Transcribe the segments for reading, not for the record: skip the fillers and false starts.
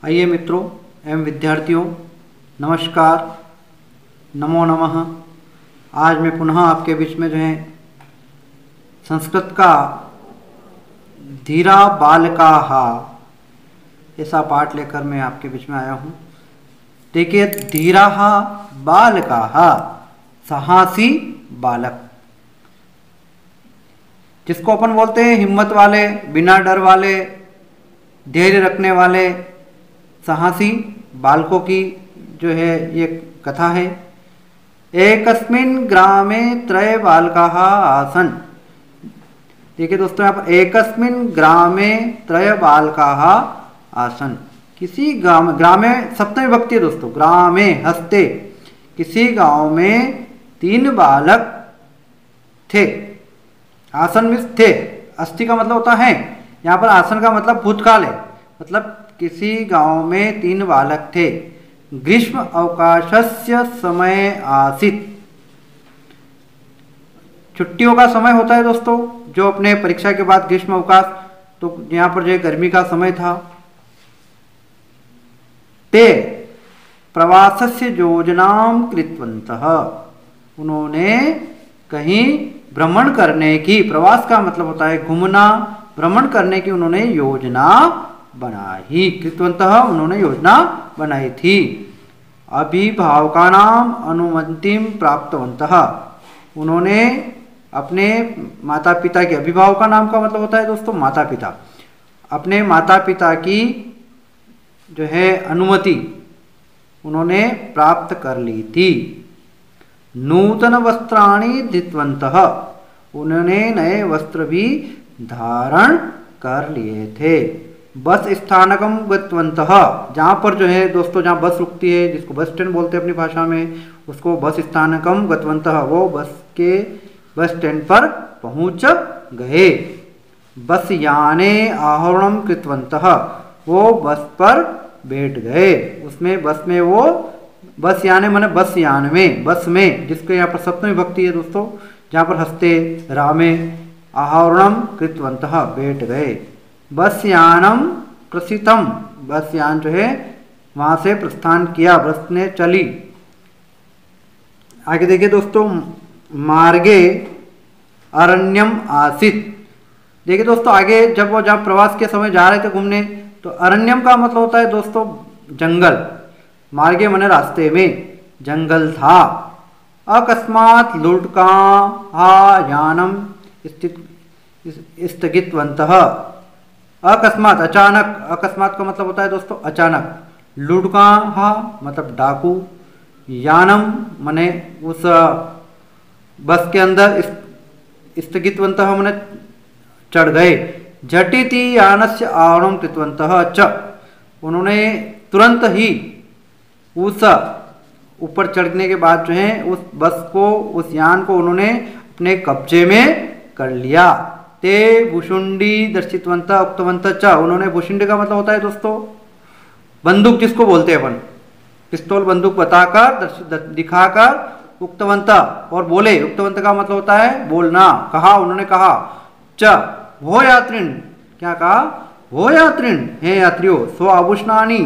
आइए मित्रों एवं विद्यार्थियों, नमस्कार, नमो नमः। आज मैं पुनः आपके बीच में संस्कृत का धीरा बालकाः ऐसा पाठ लेकर मैं आपके बीच में आया हूँ। देखिए, धीराः बालकाः, साहसी बालक, जिसको अपन बोलते हैं हिम्मत वाले, बिना डर वाले, धैर्य रखने वाले साहसी बालकों की ये कथा है। एकस्मिन् ग्रामे त्रय बालकाः आसन्। देखिए दोस्तों, यहाँ पर एकस्मिन् ग्रामे त्रय बालकाः आसन्। किसी ग्राम में सप्तमी विभक्ति है दोस्तों, ग्रामे हस्ते, किसी गांव में 3 बालक थे। आसन में थे, अस्थि का मतलब होता है, यहाँ पर आसन का मतलब भूतकाल है। मतलब किसी गांव में 3 बालक थे। ग्रीष्म अवकाशस्य समय आसीत्। छुट्टियों का समय होता है दोस्तों, जो अपने परीक्षा के बाद ग्रीष्म अवकाश, तो यहाँ पर गर्मी का समय था। ते प्रवासस्य योजनां कृतवन्तः। उन्होंने कहीं भ्रमण करने की, प्रवास का मतलब होता है घूमना, भ्रमण करने की उन्होंने योजना बनाई। कृतवन्तः, उन्होंने योजना बनाई थी। अभिभावकानां अनुमतिं प्राप्तवन्तः। उन्होंने अपने माता पिता की, अभिभावक का नाम का मतलब होता है दोस्तों माता पिता, अपने माता पिता की अनुमति उन्होंने प्राप्त कर ली थी। नूतन वस्त्राणि धृतवन्तः। उन्होंने नए वस्त्र भी धारण कर लिए थे। बस स्थानकम गतवन्तः। जहाँ पर दोस्तों, जहाँ बस रुकती है, जिसको बस स्टैंड बोलते हैं अपनी भाषा में, उसको बस स्थानकम गतवन्तः। वो बस स्टैंड पर पहुँच गए। बस याने आरोहणं कृतवन्तः। वो बस पर बैठ गए। उसमें बस में वो, बस याने माने बस यान में, बस में, जिसके यहाँ पर सप्तमी विभक्ति है दोस्तों, जहाँ पर हस्ते रामे आरोहणं कृतवन्तः, बैठ गए। बस यानम प्रसितम। बस यान वहाँ से प्रस्थान किया, बस ने चली। आगे देखिए दोस्तों, मार्गे अरण्यम आसीत्। देखिए दोस्तों, आगे जब वो जहाँ प्रवास के समय जा रहे थे घूमने, तो अरण्यम का मतलब होता है दोस्तों जंगल। मार्गे माने रास्ते में जंगल था। अकस्मात् लुट्काः यानम स्थगितवन्तः। अकस्मात, अचानक, अकस्मात का मतलब होता है दोस्तों अचानक। लुट्काः मतलब डाकू, यानम माने उस बस के अंदर, स्थगितवन्तः माने चढ़ गए। झटिति यानस्य आरोहणं कृतवन्तः च। उन्होंने तुरंत ही उस ऊपर चढ़ने के बाद उस बस को, उस यान को उन्होंने अपने कब्जे में कर लिया। ते भुशुंडी दर्शितवन्तः उक्तवन्तः च। उन्होंने, भुशुंडी का मतलब होता है दोस्तों बंदूक, जिसको बोलते हैं अपन, पिस्तौल बंदूक बताकर, दिखाकर, उक्तवन्तः और बोले। उक्तवन्तः का मतलब होता है बोलना, कहा, उन्होंने कहा। च भो यात्रिन, क्या कहा? भो यात्रिन, हे यात्रियों, स्व आभूषणानि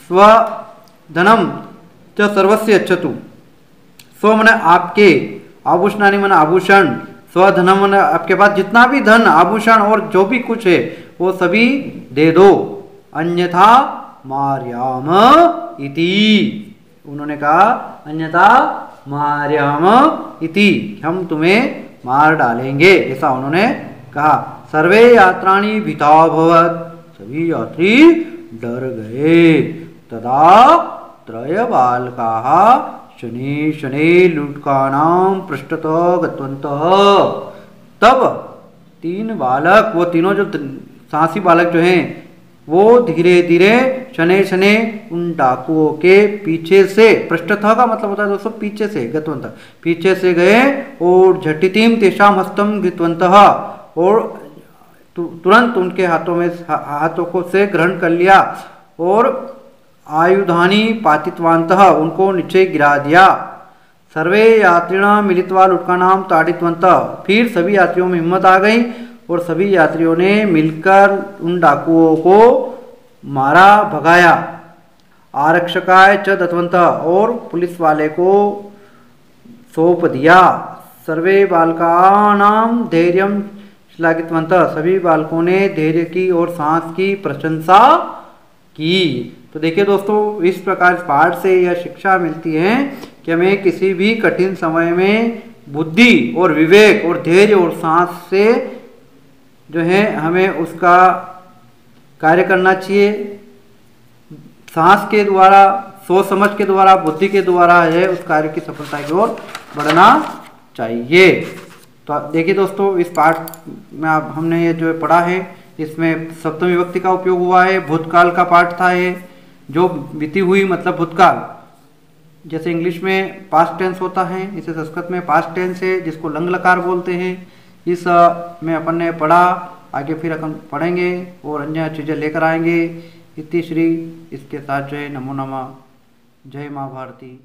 स्व धनम च सर्वस्य यच्छतु। स्व माने आपके, आभूषणानि माने आभूषण, स्वधनम माने आपके पास जितना भी धन, आभूषण और जो भी कुछ है वो सभी दे दो। अन्यथा मार्याम इति। उन्होंने कहा अन्यथा मार्याम इति, हम तुम्हें मार डालेंगे, ऐसा उन्होंने कहा। सर्वे यात्राणि भीता अभवत्। सभी यात्री डर गए। तदा त्रय बालकाः शनैः शनैः लुट्कानां पृष्ठतः गतवन्तः। तब 3 बालक, वो तीनों जो साहसी बालक हैं, वो धीरे धीरे शनैः शनैः उन डाकुओं के पीछे से, पृष्ठतः का मतलब होता है दोस्तों पीछे से, गतवन्तः पीछे से गए। और झटितिं तेषां हस्तं गृहीतवन्तः। और तुरंत उनके हाथों को से ग्रहण कर लिया। और आयुधानि पातितवन्तः, उनको नीचे गिरा दिया। सर्वे यात्रिणां मिलित्वा लुट्कानां ताडितवन्तः। फिर सभी यात्रियों में हिम्मत आ गई और सभी यात्रियों ने मिलकर उन डाकुओं को मारा भगाया। आरक्षकाय च दत्तवन्तः, और पुलिस वाले को सौंप दिया। सर्वे बालकानां धैर्यं श्लाघितवन्तः, सभी बालकों ने धैर्य की और साहस की प्रशंसा की। तो देखिए दोस्तों, इस प्रकार इस पाठ से यह शिक्षा मिलती है कि हमें किसी भी कठिन समय में बुद्धि और विवेक और धैर्य और साहस से जो है हमें उसका कार्य करना चाहिए। साहस के द्वारा, सोच समझ के द्वारा, बुद्धि के द्वारा है उस कार्य की सफलता की ओर बढ़ना चाहिए। तो देखिए दोस्तों, इस पाठ में आप हमने ये जो पढ़ा है इसमें सप्तमी विभक्ति का उपयोग हुआ है। भूतकाल का पाठ था ये, जो बीती हुई मतलब भूतकाल, जैसे इंग्लिश में पास्ट टेंस होता है, इसे संस्कृत में पास्ट टेंस है जिसको लंग लकार बोलते हैं। इस में अपन ने पढ़ा, आगे फिर अपन पढ़ेंगे और अन्य चीज़ें लेकर आएंगे। इति श्री, इसके साथ जो है नमो नमः। जय माँ भारती।